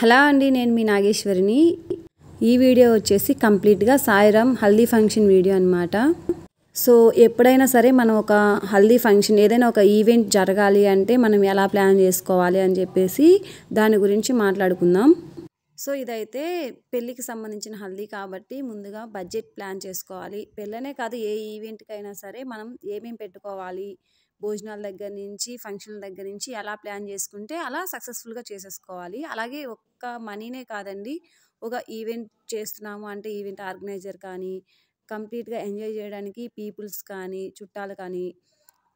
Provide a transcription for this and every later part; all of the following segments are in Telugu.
హలో అండి, నేను మీ నాగేశ్వరిని. ఈ వీడియో వచ్చేసి కంప్లీట్గా సాయిరామ్ హల్దీ ఫంక్షన్ వీడియో అనమాట. సో ఎప్పుడైనా సరే మనం ఒక హల్దీ ఫంక్షన్ ఏదైనా ఒక ఈవెంట్ జరగాలి అంటే మనం ఎలా ప్లాన్ చేసుకోవాలి అని చెప్పేసి దాని గురించి మాట్లాడుకుందాం. సో ఇదైతే పెళ్ళికి సంబంధించిన హల్దీ కాబట్టి ముందుగా బడ్జెట్ ప్లాన్ చేసుకోవాలి. పెళ్ళనే కాదు, ఏ ఈవెంట్కైనా సరే మనం ఏమేమి పెట్టుకోవాలి, భోజనాల దగ్గర నుంచి ఫంక్షన్ల దగ్గర నుంచి ఎలా ప్లాన్ చేసుకుంటే అలా సక్సెస్ఫుల్గా చేసేసుకోవాలి. అలాగే ఒక్క మనీనే కాదండి, ఒక ఈవెంట్ చేస్తున్నాము అంటే ఈవెంట్ ఆర్గనైజర్ కానీ, కంప్లీట్గా ఎంజాయ్ చేయడానికి పీపుల్స్ కానీ, చుట్టాలు కానీ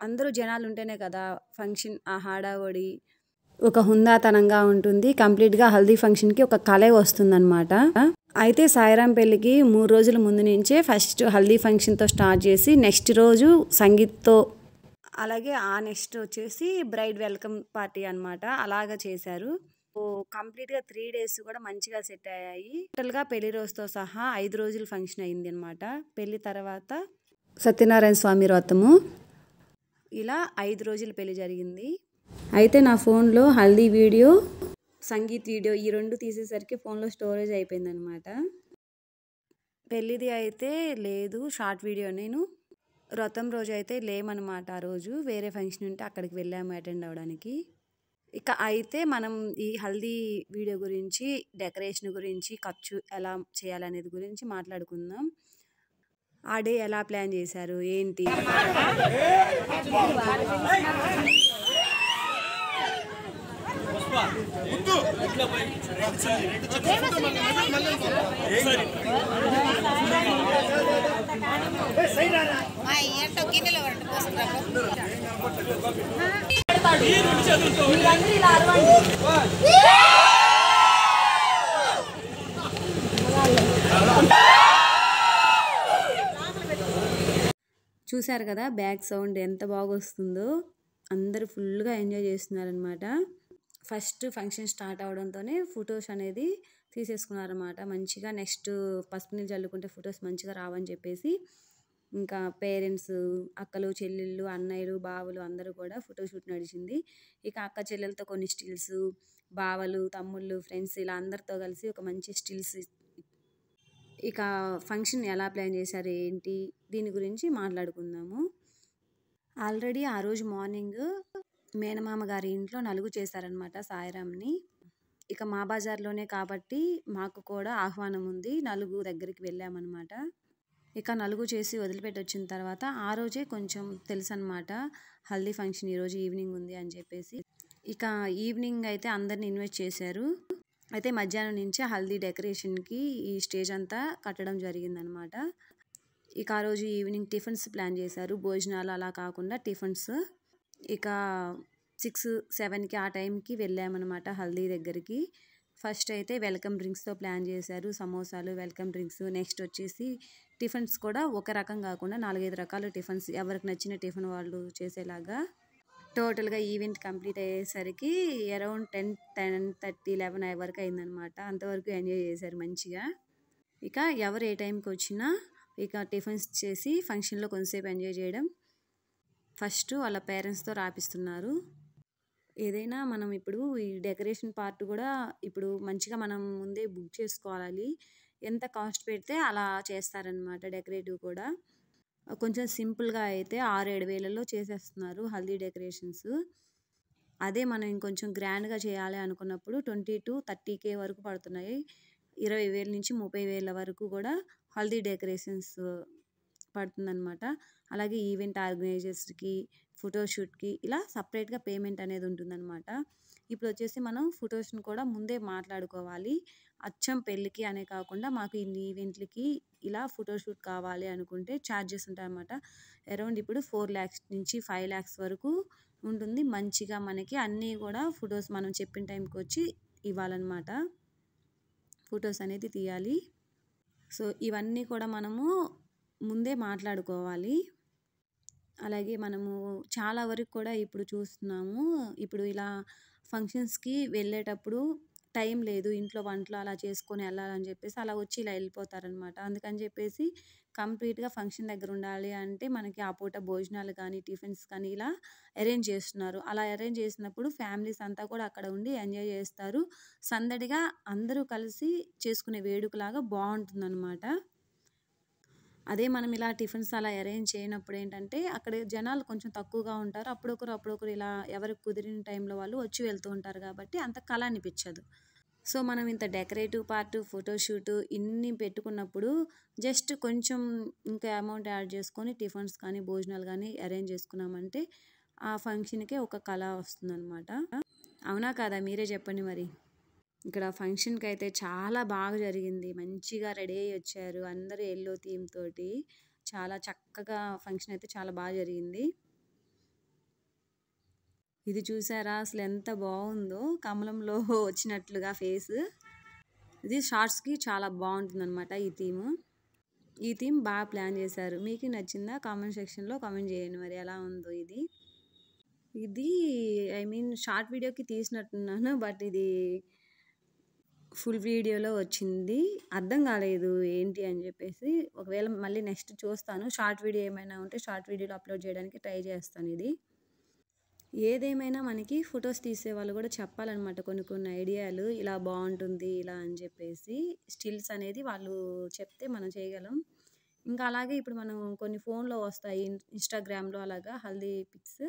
అందరూ జనాలు ఉంటేనే కదా ఫంక్షన్ ఆ హడావుడి ఒక హుందాతనంగా ఉంటుంది. కంప్లీట్గా హల్దీ ఫంక్షన్కి ఒక కళే వస్తుందన్నమాట. అయితే సాయిరామ్ పెళ్ళికి 3 రోజుల ముందు నుంచే ఫస్ట్ హల్దీ ఫంక్షన్తో స్టార్ట్ చేసి నెక్స్ట్ రోజు సంగీత్తో, అలాగే ఆ నెక్స్ట్ వచ్చేసి బ్రైడ్ వెల్కమ్ పార్టీ అనమాట. అలాగా చేశారు. కంప్లీట్గా 3 days కూడా మంచిగా సెట్ అయ్యాయి. టోటల్గా పెళ్లి రోజుతో సహా 5 రోజుల ఫంక్షన్ అయింది అనమాట. పెళ్లి తర్వాత సత్యనారాయణ స్వామి వ్రతము, ఇలా 5 రోజుల పెళ్లి జరిగింది. అయితే నా ఫోన్లో హల్దీ వీడియో, సంగీత్ వీడియో ఈ 2 తీసేసరికి ఫోన్లో స్టోరేజ్ అయిపోయింది అనమాట. పెళ్ళిది అయితే లేదు, షార్ట్ వీడియో. నేను వ్రతం రోజు అయితే లేమన్నమాట. ఆ రోజు వేరే ఫంక్షన్ ఉంటే అక్కడికి వెళ్ళాము అటెండ్ అవ్వడానికి. ఇక అయితే మనం ఈ హల్దీ వీడియో గురించి, డెకరేషన్ గురించి, ఖర్చు ఎలా చేయాలనేది గురించి మాట్లాడుకుందాం. ఆ డే ఎలా ప్లాన్ చేశారు ఏంటి. చూశారు కదా బ్యాక్ సౌండ్ ఎంత బాగా వస్తుందో. అందరూ ఫుల్గా ఎంజాయ్ చేస్తున్నారనమాట. ఫస్ట్ ఫంక్షన్ స్టార్ట్ అవడంతోనే ఫొటోస్ అనేది తీసేసుకున్నారన్నమాట మంచిగా. నెక్స్ట్ పసుపు నీళ్ళు చల్లుకుంటే ఫొటోస్ మంచిగా రావని చెప్పేసి ఇంకా పేరెంట్స్, అక్కలు, చెల్లెళ్ళు, అన్నయ్యలు, బావలు అందరూ కూడా ఫోటోషూట్ నడిచింది. ఇక అక్క చెల్లెలతో కొన్ని స్టిల్స్, బావలు, తమ్ముళ్ళు, ఫ్రెండ్స్ ఇలా అందరితో కలిసి ఒక మంచి స్టిల్స్. ఇక ఫంక్షన్ ఎలా ప్లాన్ చేశారు ఏంటి దీని గురించి మాట్లాడుకుందాము. ఆల్రెడీ ఆ రోజు మార్నింగ్ మేనమామ గారి ఇంట్లో నలుగు చేశారనమాట సాయిరామ్ని. ఇక మా బజార్లోనే కాబట్టి మాకు కూడా ఆహ్వానం ఉంది, నలుగు దగ్గరికి వెళ్ళామన్నమాట. ఇక నలుగు చేసి వదిలిపెట్టి వచ్చిన తర్వాత ఆ రోజే కొంచెం తెలుసు అనమాట హల్దీ ఫంక్షన్ ఈరోజు ఈవినింగ్ ఉంది అని చెప్పేసి. ఇక ఈవినింగ్ అయితే అందరిని ఇన్వైట్ చేశారు. అయితే మధ్యాహ్నం నుంచి హల్దీ డెకరేషన్కి ఈ స్టేజ్ అంతా కట్టడం జరిగిందనమాట. ఇక ఆ రోజు ఈవినింగ్ టిఫిన్స్ ప్లాన్ చేశారు, భోజనాలు అలా కాకుండా టిఫిన్స్. ఇక 6-7కి ఆ టైంకి వెళ్ళామన్నమాట హల్దీ దగ్గరికి. ఫస్ట్ అయితే వెల్కమ్ డ్రింక్స్తో ప్లాన్ చేశారు, సమోసాలు, వెల్కమ్ డ్రింక్స్. నెక్స్ట్ వచ్చేసి టిఫిన్స్ కూడా ఒక రకం కాకుండా 4-5 రకాల టిఫిన్స్, ఎవరికి నచ్చిన టిఫిన్ వాళ్ళు చేసేలాగా. టోటల్గా ఈవెంట్ కంప్లీట్ అయ్యేసరికి అరౌండ్ 10-10:30, 11 వరకు అయిందనమాట. అంతవరకు ఎంజాయ్ చేశారు మంచిగా. ఇక ఎవరు ఏ టైంకి వచ్చినా ఇక టిఫిన్స్ చేసి ఫంక్షన్లో కొంతసేపు ఎంజాయ్ చేయడం. ఫస్ట్ వాళ్ళ పేరెంట్స్తో రాపిస్తున్నారు. ఏదైనా మనం ఇప్పుడు ఈ డెకరేషన్ పార్ట్ కూడా ఇప్పుడు మంచిగా మనం ముందే బుక్ చేసుకోవాలి. ఎంత కాస్ట్ పెడితే అలా చేస్తారనమాట. డెకరేటివ్ కూడా కొంచెం సింపుల్గా అయితే 6-7 వేలలో చేసేస్తున్నారు హల్దీ డెకరేషన్స్. అదే మనం ఇంకొంచెం గ్రాండ్గా చేయాలి అనుకున్నప్పుడు 20-30K వరకు పడుతున్నాయి. 20,000 నుంచి 30,000 వరకు కూడా హల్దీ డెకరేషన్స్ పడుతుందన్నమాట. అలాగే ఈవెంట్ ఆర్గనైజర్స్కి, ఫోటోషూట్కి ఇలా సపరేట్గా పేమెంట్ అనేది ఉంటుందన్నమాట. ఇప్పుడు వచ్చేసి మనం ఫొటోస్ని కూడా ముందే మాట్లాడుకోవాలి. అచ్చం పెళ్ళికి అనే కాకుండా మాకు ఇన్ని ఈవెంట్లకి ఇలా ఫోటోషూట్ కావాలి అనుకుంటే ఛార్జెస్ ఉంటాయన్నమాట. అరౌండ్ ఇప్పుడు 4 lakhs నుంచి 5 lakhs వరకు ఉంటుంది. మంచిగా మనకి అన్నీ కూడా ఫొటోస్ మనం చెప్పిన టైంకి వచ్చి ఇవ్వాలన్నమాట. ఫొటోస్ అనేది తీయాలి. సో ఇవన్నీ కూడా మనము ముందే మాట్లాడుకోవాలి. అలాగే మనము చాలా వరకు కూడా ఇప్పుడు చూస్తున్నాము, ఇప్పుడు ఇలా ఫంక్షన్స్కి వెళ్ళేటప్పుడు టైం లేదు ఇంట్లో వంటలు అలా చేసుకొని వెళ్ళాలని చెప్పేసి అలా వచ్చి ఇలా వెళ్ళిపోతారనమాట. అందుకని చెప్పేసి కంప్లీట్‌గా ఫంక్షన్ దగ్గర ఉండాలి అంటే మనకి ఆ పూట భోజనాలు కానీ, టిఫిన్స్ కానీ ఇలా అరేంజ్ చేస్తున్నారు. అలా అరేంజ్ చేసినప్పుడు ఫ్యామిలీస్ అంతా కూడా అక్కడ ఉండి ఎంజాయ్ చేస్తారు. సందడిగా అందరూ కలిసి చేసుకునే వేడుకలాగా బావుంటుందనమాట. అదే మనం ఇలా టిఫిన్స్ అలా అరేంజ్ చేయనప్పుడు ఏంటంటే, అక్కడ జనాలు కొంచెం తక్కువగా ఉంటారు. అప్పుడొకరు ఇలా ఎవరికి కుదిరిన టైంలో వాళ్ళు వచ్చి వెళ్తూ ఉంటారు కాబట్టి అంత కళ అనిపిచ్చదు. సో, మనం ఇంత డెకరేటివ్ పార్ట్, ఫోటోషూట్ ఇన్ని పెట్టుకున్నప్పుడు జస్ట్ కొంచెం ఇంకా అమౌంట్ యాడ్ చేసుకొని టిఫిన్స్ కానీ, భోజనాలు గానీ అరేంజ్ చేసుకున్నామంటే ఆ ఫంక్షన్‌కే ఒక కళ వస్తుందనమాట. అవునా కాదా? మీరే చెప్పండి మరి. ఇక్కడ ఫంక్షన్‌కైతే చాలా బాగా జరిగింది. మంచిగా రెడీ అయ్యి వచ్చారు. అందరూ యెల్లో థీమ్ తోటి. చాలా చక్కగా ఫంక్షన్ అయితే చాలా బాగా జరిగింది. ఇది చూసారా అసలెంత బావుందో కమలంలో వచ్చినట్లుగా ఫేసు. ఇది షార్ట్స్‌కి చాలా బావుంటుందనమాట ఈ థీము. ఈ థీమ్ బా ప్లాన్ చేశారు. మీకు నచ్చిందా? కామెంట్ సెక్షన్‌లో కామెంట్ చేయండి మరి ఎలా ఉందో ఇది. ఇది ఐ మీన్ షార్ట్ వీడియోకి తీసినట్టున్నాను. బట్ ఇది ఫుల్ వీడియోలో వచ్చింది. అర్థం కాలేదు ఏంటి అని చెప్పేసి. ఒకవేళ మళ్ళీ నెక్స్ట్ చూస్తాను. షార్ట్ వీడియో ఏమైనా ఉంటే షార్ట్ వీడియోలో అప్లోడ్ చేయడానికి ట్రై చేస్తాను ఇది. ఏదేమైనా మనకి ఫోటోస్ తీసేవాళ్ళు కూడా చెప్పాలనమాట కొన్ని కొన్ని ఐడియాలు. ఇలా బావుంటుంది ఇలా అని చెప్పేసి. స్టిల్స్ అనేది వాళ్ళు చెప్తే మనం చేయగలం. ఇంకా అలాగే ఇప్పుడు మనం కొన్ని ఫోన్‌లో వస్తాయి. ఇన్‌స్టాగ్రామ్‌లో అలాగా హల్దీ పిక్స్.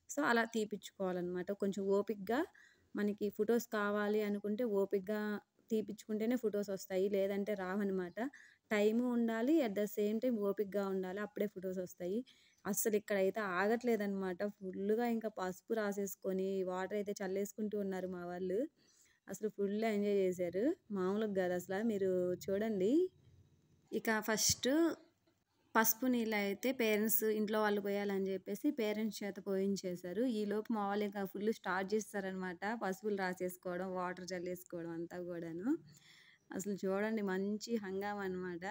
సో, అలా తీపిచ్చుకోవాలనమాట. కొంచెం ఓపికగా మనకి ఫోటోస్ కావాలి అనుకుంటే ఓపికగా తీపిచ్చుకుంటేనే ఫోటోస్ వస్తాయి. లేదంటే రావనమాట. టైము ఉండాలి. అట్ ద సేమ్ టైమ్ ఓపికగా ఉండాలి. అప్పుడే ఫోటోస్ వస్తాయి. అస్సలిక్కడైతే ఆగట్లేదనమాట. ఫుల్లుగా ఇంకా పసుపు రాసేసుకొని వాటర్ అయితే చల్లేసుకుంటూ ఉన్నారు మా వాళ్ళు. అసలు ఫుల్ ఎంజాయ్ చేశారు. మామూలుగా కాదసల. మీరు చూడండి. ఇక ఫస్టు పసుపు నీళ్ళైతే పేరెంట్స్ ఇంట్లో వాళ్ళు పోయాలని చెప్పేసి పేరెంట్స్ చేత పోయించేశారు. ఈలోపు మా వాళ్ళు ఇంకా ఫుల్ స్టార్ట్ చేసేసారనమాట. పసుపులు రాసేసుకోవడం, వాటర్ చల్లేసుకోవడం అంతా కూడాను. అసలు చూడండి మంచి హంగామా అనమాట.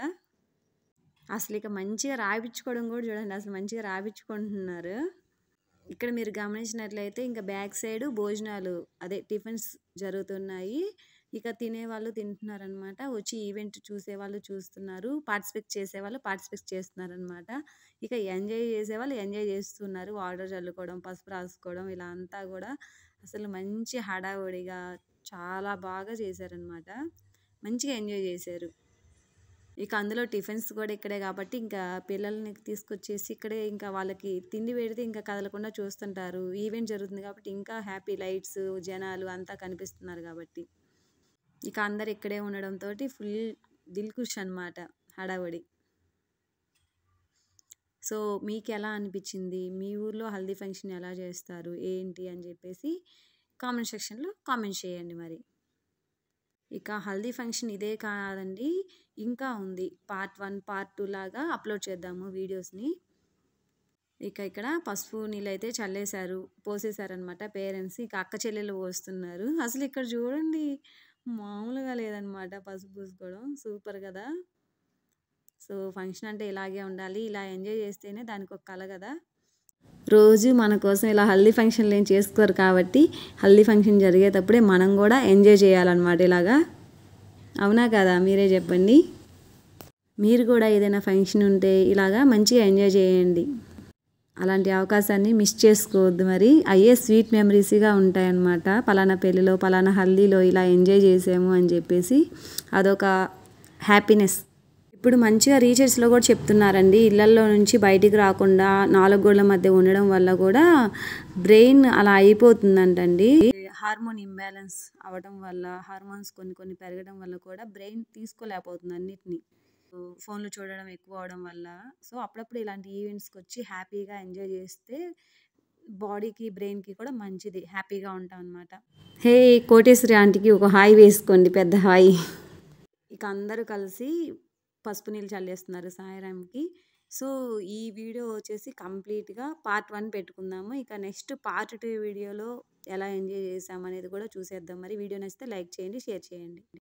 అసలిక మంచిగా రాయిపిచ్చుకోవడం కూడా చూడండి. అసలు మంచిగా రాయిపిచ్చుకుంటున్నారు. ఇక్కడ మీరు గమనించినట్లయితే ఇంకా బ్యాక్ సైడ్ భోజనాలు అదే టిఫిన్స్ జరుగుతున్నాయి. ఇక తినేవాళ్ళు తింటున్నారనమాట. వచ్చి ఈవెంట్ చూసేవాళ్ళు చూస్తున్నారు. పార్టిసిపేట్ చేసేవాళ్ళు పార్టిసిపేట్ చేస్తున్నారనమాట. ఇక ఎంజాయ్ చేసేవాళ్ళు ఎంజాయ్ చేస్తున్నారు. వాటర్ చల్లుకోవడం, పసుపు రాసుకోవడం ఇలా అంతా కూడా అసలు మంచి హడావుడిగా చాలా బాగా చేశారనమాట. మంచిగా ఎంజాయ్ చేశారు. ఇక అందులో టిఫిన్స్ కూడా ఇక్కడే కాబట్టి ఇంకా పిల్లల్ని తీసుకొచ్చేసి ఇక్కడే ఇంకా వాళ్ళకి తిండి పెడితే ఇంకా కదలకుండా చూస్తుంటారు. ఈవెంట్ జరుగుతుంది కాబట్టి ఇంకా హ్యాపీ లైట్స్, జనాలు అంతా కనిపిస్తున్నారు కాబట్టి. ఇక అందరు ఇక్కడే ఉండడంతోటి ఫుల్ దిల్‌ఖుష్ అనమాట హడావుడి. సో, మీకెలా అనిపిచ్చింది? మీ ఊర్లో హల్దీ ఫంక్షన్ ఎలా చేస్తారు? ఏంటి అని చెప్పేసి కామెంట్ సెక్షన్‌లో కామెంట్ చేయండి మరి. ఇక హల్దీ ఫంక్షన్ ఇదే కాదండి. ఇంకా ఉంది. పార్ట్ 1, పార్ట్ 2 లాగా అప్లోడ్ చేద్దాము వీడియోస్‌ని. ఇక ఇక్కడ పసుపు నీళ్ళైతే చల్లేశారు. పోసేశారనమాట పేరెంట్స్. ఇక అక్క చెల్లెలు పోస్తున్నారు. అసలు ఇక్కడ చూడండి మామూలుగా లేదనమాట పసుపు పూసుకోవడం. సూపర్ కదా! సో, ఫంక్షన్ అంటే ఇలాగే ఉండాలి. ఇలా ఎంజాయ్ చేస్తేనే దానికొక కళ కదా! రోజు మన కోసం ఇలా హల్దీ ఫంక్షన్‌లు ఏం చేసుకోరు కాబట్టి హల్దీ ఫంక్షన్ జరిగేటప్పుడే మనం కూడా ఎంజాయ్ చేయాలన్నమాట ఇలాగా. అవునా కాదా? మీరే చెప్పండి. మీరు కూడా ఏదైనా ఫంక్షన్ ఉంటే ఇలాగా మంచిగా ఎంజాయ్ చేయండి. అలాంటి అవకాశాన్ని మిస్ చేసుకోవద్దు మరి. అయ్యే స్వీట్ మెమరీస్‌గా ఉంటాయన్నమాట. పలానా పెళ్ళిలో, పలానా హల్దీలో ఇలా ఎంజాయ్ చేసాము అని చెప్పేసి అదొక హ్యాపీనెస్. ఇప్పుడు మంచిగా రీసెర్చ్‌లో కూడా చెప్తున్నారండి. ఇళ్లల్లో నుంచి బయటికి రాకుండా 4 గోడల మధ్య ఉండడం వల్ల కూడా బ్రెయిన్ అలా అయిపోతుందంటండి. హార్మోన్ ఇంబాలెన్స్ అవ్వడం వల్ల హార్మోన్స్ కొన్ని పెరగడం వల్ల కూడా బ్రెయిన్ తీసుకోలేకపోతుంది అన్నిటిని. ఫోన్‌లు చూడడం ఎక్కువ అవ్వడం వల్ల. సో, అప్పుడప్పుడు ఇలాంటి ఈవెంట్స్‌కి వచ్చి హ్యాపీగా ఎంజాయ్ చేస్తే బాడీకి, బ్రెయిన్‌కి కూడా మంచిది. హ్యాపీగా ఉంటాం అనమాట. హే! కోటేశ్వరి ఆంటీకి ఒక హాయ్ వేసుకోండి. పెద్ద హాయ్. ఇక అందరూ కలిసి పసుపు నీళ్ళు చల్లేస్తున్నారు సాయిరామ్‌కి. సో, ఈ వీడియో వచ్చేసి కంప్లీట్‌గా పార్ట్ 1 పెట్టుకుందాము. ఇక నెక్స్ట్ పార్ట్ 2 వీడియోలో ఎలా ఎంజాయ్ చేసామనేది కూడా చూసేద్దాం మరి. వీడియో నచ్చితే లైక్ చేయండి, షేర్ చేయండి.